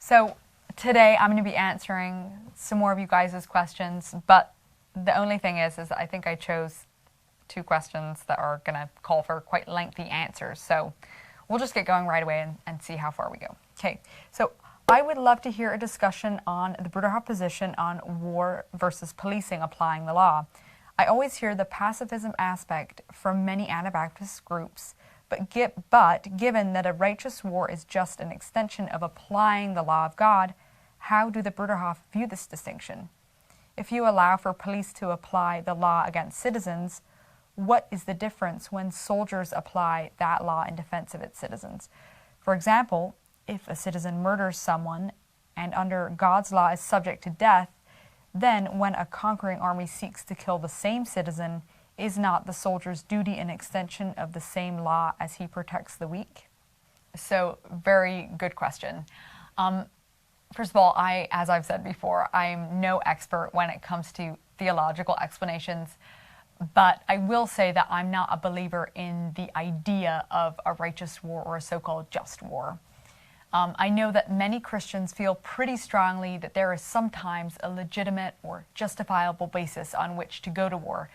So today I'm going to be answering some more of you guys' questions, but the only thing is I think I chose two questions that are going to call for quite lengthy answers. So we'll just get going right away and see how far we go. Okay, so I would love to hear a discussion on the Bruderhof position on war versus policing applying the law. I always hear the pacifism aspect from many Anabaptist groups, but given that a righteous war is just an extension of applying the law of God, how do the Bruderhof view this distinction? If you allow for police to apply the law against citizens, what is the difference when soldiers apply that law in defense of its citizens? For example, if a citizen murders someone and under God's law is subject to death, then when a conquering army seeks to kill the same citizen, is not the soldier's duty an extension of the same law as he protects the weak? So, very good question. First of all, as I've said before, I'm no expert when it comes to theological explanations, but I will say that I'm not a believer in the idea of a righteous war or a so-called just war. I know that many Christians feel pretty strongly that there is sometimes a legitimate or justifiable basis on which to go to war,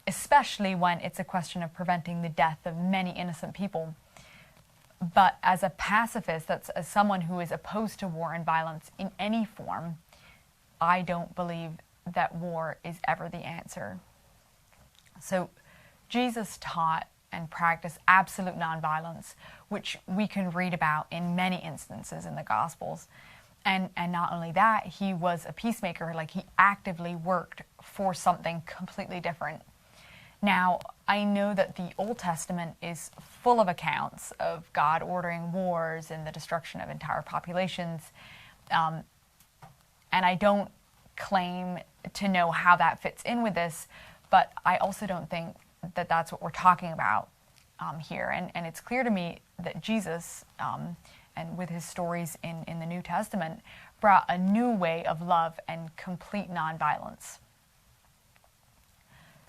especially when it's a question of preventing the death of many innocent people. But as a pacifist, as someone who is opposed to war and violence in any form, I don't believe that war is ever the answer. So Jesus taught and practiced absolute nonviolence, which we can read about in many instances in the Gospels. And not only that, he was a peacemaker, like he actively worked for something completely different. Now, I know that the Old Testament is full of accounts of God ordering wars and the destruction of entire populations. And I don't claim to know how that fits in with this, but I also don't think that that's what we're talking about here. And it's clear to me that Jesus, and with his stories in the New Testament, brought a new way of love and complete nonviolence.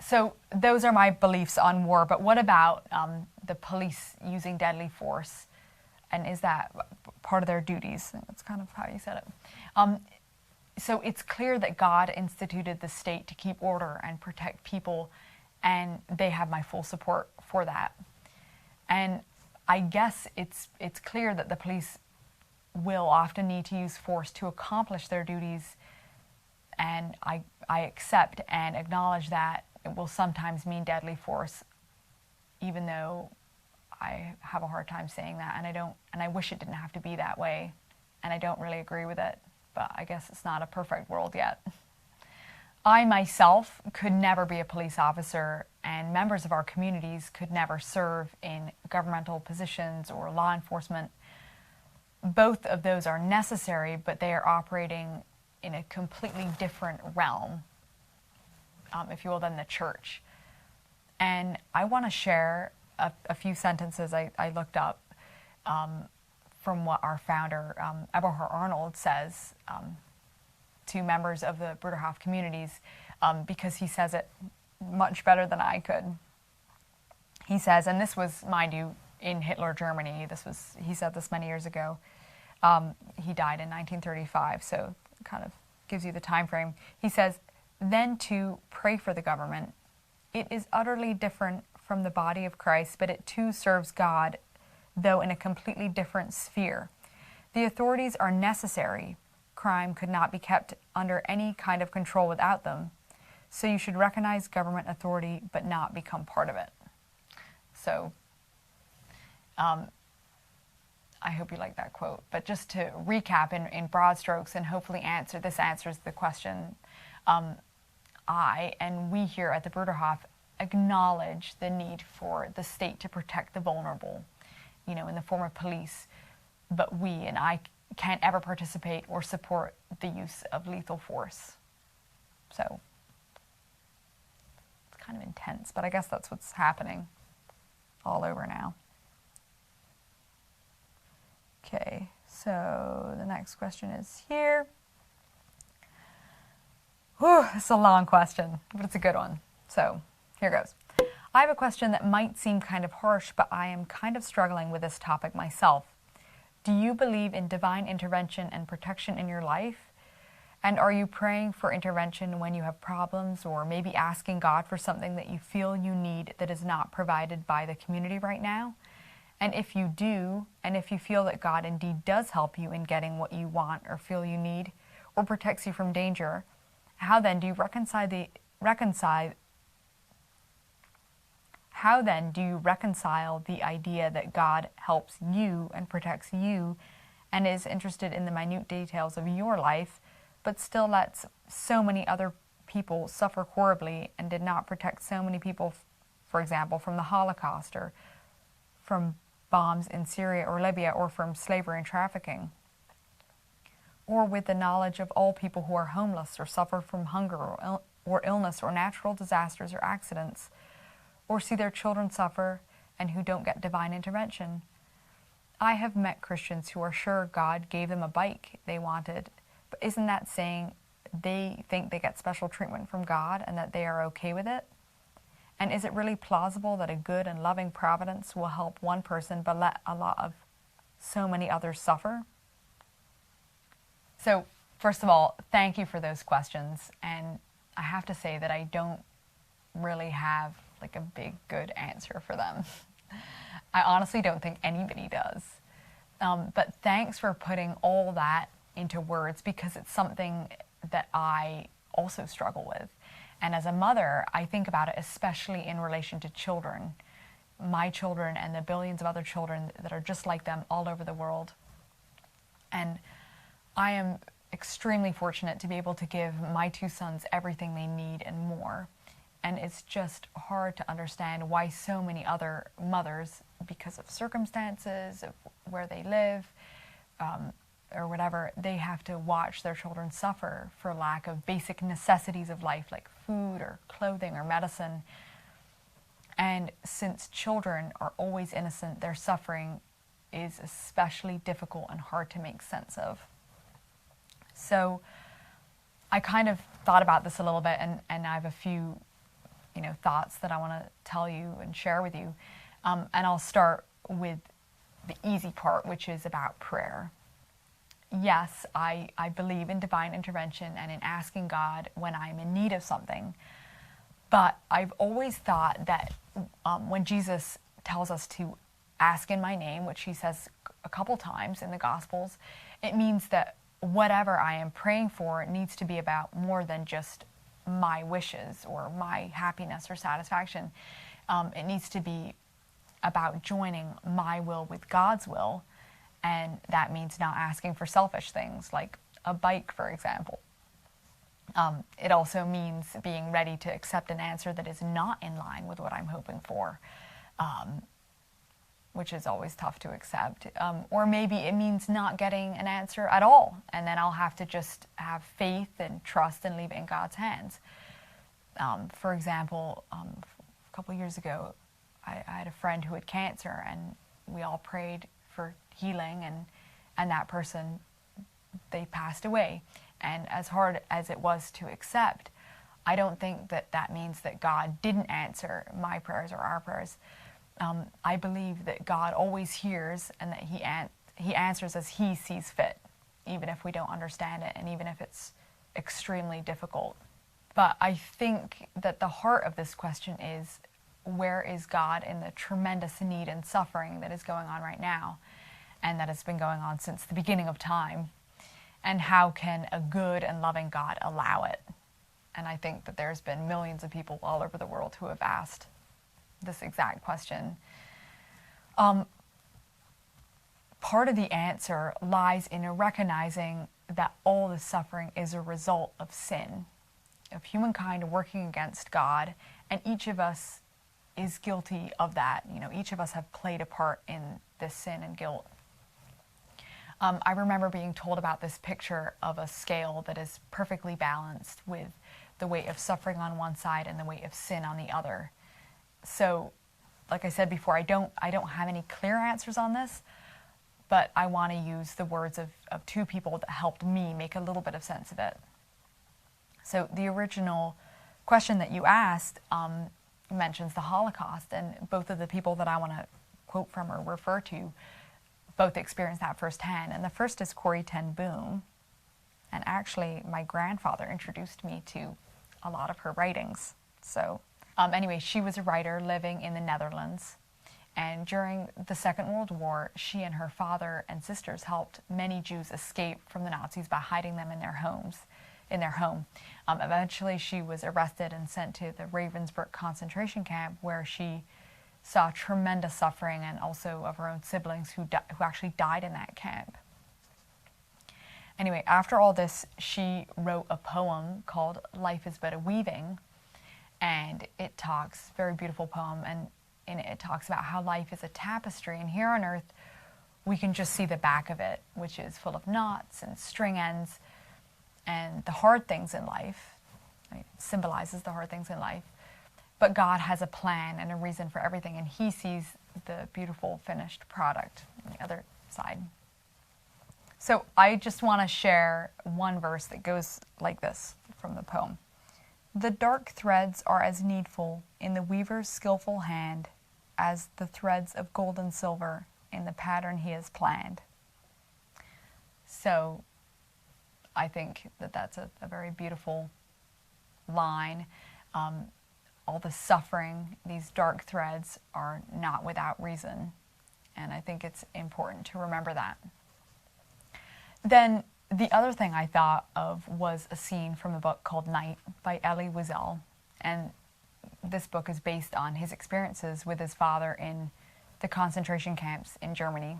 So those are my beliefs on war, but what about the police using deadly force? And is that part of their duties? That's kind of how you said it. So it's clear that God instituted the state to keep order and protect people, and they have my full support for that. And I guess it's clear that the police will often need to use force to accomplish their duties, and I accept and acknowledge that it will sometimes mean deadly force, even though I have a hard time saying that, and I wish it didn't have to be that way, and I don't really agree with it, but I guess it's not a perfect world yet. I myself could never be a police officer, and members of our communities could never serve in governmental positions or law enforcement. Both of those are necessary, but they are operating in a completely different realm, if you will, than the church. And I want to share a few sentences I looked up from what our founder, Eberhard Arnold, says to members of the Bruderhof communities, because he says it much better than I could. He says, and this was, mind you, in Hitler Germany. He said this many years ago. He died in 1935, so it kind of gives you the time frame. He says, "Then to pray for the government. It is utterly different from the body of Christ, but it too serves God, though in a completely different sphere. The authorities are necessary. Crime could not be kept under any kind of control without them. So you should recognize government authority, but not become part of it." So, I hope you like that quote. But just to recap in broad strokes, and hopefully this answers the question, I and we here at the Bruderhof acknowledge the need for the state to protect the vulnerable, in the form of police. But we and I can't ever participate or support the use of lethal force. So it's kind of intense, but I guess that's what's happening all over now. Okay, so the next question is here. Whew, it's a long question, but it's a good one. So here goes. I have a question that might seem kind of harsh, but I am kind of struggling with this topic myself. Do you believe in divine intervention and protection in your life? And are you praying for intervention when you have problems, or maybe asking God for something that you feel you need that is not provided by the community right now? And if you do, and if you feel that God indeed does help you in getting what you want or feel you need, or protects you from danger, how then do you reconcile the idea that God helps you and protects you and is interested in the minute details of your life, but still lets so many other people suffer horribly and did not protect so many people, for example, from the Holocaust, or from bombs in Syria or Libya, or from slavery and trafficking? Or with the knowledge of all people who are homeless or suffer from hunger or illness or natural disasters or accidents, or see their children suffer and who don't get divine intervention? I have met Christians who are sure God gave them a bike they wanted, but isn't that saying they think they get special treatment from God and that they are okay with it? And is it really plausible that a good and loving providence will help one person but let so many others suffer? So, first of all, thank you for those questions. And I have to say that I don't really have like a big, good answer for them. I honestly don't think anybody does. But thanks for putting all that into words, because it's something that I also struggle with. And as a mother, I think about it especially in relation to children, my children and the billions of other children that are just like them all over the world. And I am extremely fortunate to be able to give my two sons everything they need and more. And it's just hard to understand why so many other mothers, because of circumstances, of where they live, or whatever, they have to watch their children suffer for lack of basic necessities of life, like food or clothing or medicine. And since children are always innocent, their suffering is especially difficult and hard to make sense of. So I kind of thought about this a little bit, and I have a few thoughts that I want to tell you and share with you. And I'll start with the easy part, which is about prayer. Yes, I believe in divine intervention and in asking God when I'm in need of something. But I've always thought that when Jesus tells us to ask in my name, which he says a couple times in the Gospels, it means that whatever I am praying for needs to be about more than just my wishes or my happiness or satisfaction. It needs to be about joining my will with God's will. And that means not asking for selfish things like a bike, for example. It also means being ready to accept an answer that is not in line with what I'm hoping for, which is always tough to accept. Or maybe it means not getting an answer at all, and then I'll have to just have faith and trust and leave it in God's hands. For example, a couple of years ago, I had a friend who had cancer, and we all prayed for healing, and that person, they passed away. And as hard as it was to accept, I don't think that means that God didn't answer my prayers or our prayers. I believe that God always hears, and that he answers as he sees fit, even if we don't understand it and even if it's extremely difficult. But I think that the heart of this question is, where is God in the tremendous need and suffering that is going on right now, and that has been going on since the beginning of time? And how can a good and loving God allow it? And I think that there's been millions of people all over the world who have asked this exact question. Part of the answer lies in recognizing that all the suffering is a result of sin, of humankind working against God, and each of us is guilty of that. Each of us have played a part in this sin and guilt. I remember being told about this picture of a scale that is perfectly balanced, with the weight of suffering on one side and the weight of sin on the other. So, like I said before, I don't have any clear answers on this, but I want to use the words of two people that helped me make a little bit of sense of it. So the original question that you asked mentions the Holocaust, and both of the people that I want to quote from or refer to both experienced that firsthand. And the first is Corrie ten Boom. And actually, my grandfather introduced me to a lot of her writings. So anyway, she was a writer living in the Netherlands. And during the Second World War, she and her father and sisters helped many Jews escape from the Nazis by hiding them in their home. Eventually, she was arrested and sent to the Ravensbrück concentration camp, where she saw tremendous suffering, and also of her own siblings who actually died in that camp. Anyway, after all this, she wrote a poem called Life is But a Weaving, and it talks, very beautiful poem, and in it, it talks about how life is a tapestry, and here on earth we can just see the back of it, which is full of knots and string ends and the hard things in life. It symbolizes the hard things in life. But God has a plan and a reason for everything, and He sees the beautiful finished product on the other side. So I just want to share one verse that goes like this from the poem. The dark threads are as needful in the weaver's skillful hand as the threads of gold and silver in the pattern he has planned. So I think that that's a very beautiful line. All the suffering, these dark threads, are not without reason. And I think it's important to remember that. Then the other thing I thought of was a scene from a book called Night by Elie Wiesel. And this book is based on his experiences with his father in the concentration camps in Germany.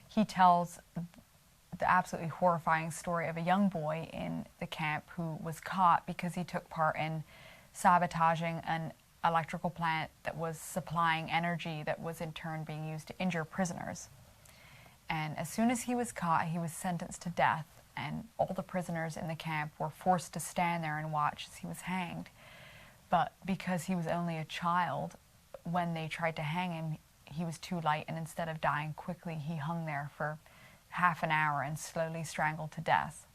He tells the absolutely horrifying story of a young boy in the camp who was caught because he took part in sabotaging an electrical plant that was supplying energy that was in turn being used to injure prisoners. And as soon as he was caught, he was sentenced to death, and all the prisoners in the camp were forced to stand there and watch as he was hanged. But because he was only a child, when they tried to hang him, he was too light, and instead of dying quickly, he hung there for half an hour and slowly strangled to death.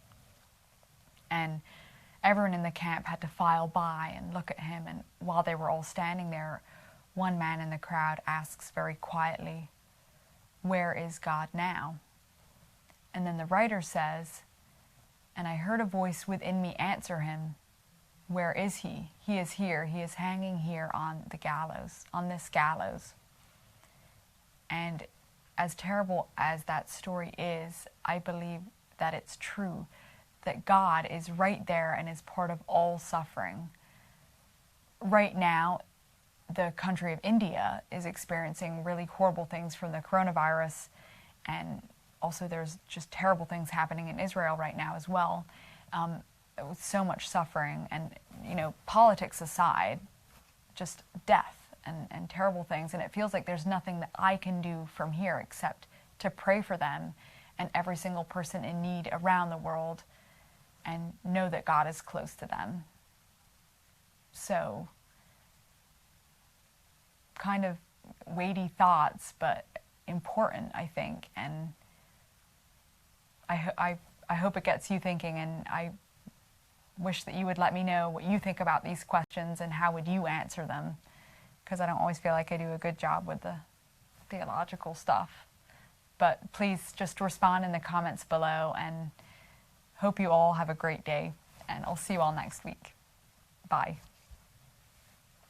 And everyone in the camp had to file by and look at him, and while they were all standing there, one man in the crowd asks very quietly, "Where is God now?" And then the writer says, "And I heard a voice within me answer him, 'Where is he? He is here. He is hanging here on the gallows, on this gallows.'" And as terrible as that story is, I believe that it's true, that God is right there and is part of all suffering. Right now, the country of India is experiencing really horrible things from the coronavirus, and also there's just terrible things happening in Israel right now as well, with so much suffering, and politics aside, just death and terrible things, and it feels like there's nothing that I can do from here except to pray for them and every single person in need around the world, and know that God is close to them. So, kind of weighty thoughts, but important, I think, and I hope it gets you thinking, and I wish that you would let me know what you think about these questions and how would you answer them, because I don't always feel like I do a good job with the theological stuff. But please just respond in the comments below, and hope you all have a great day, and I'll see you all next week. Bye.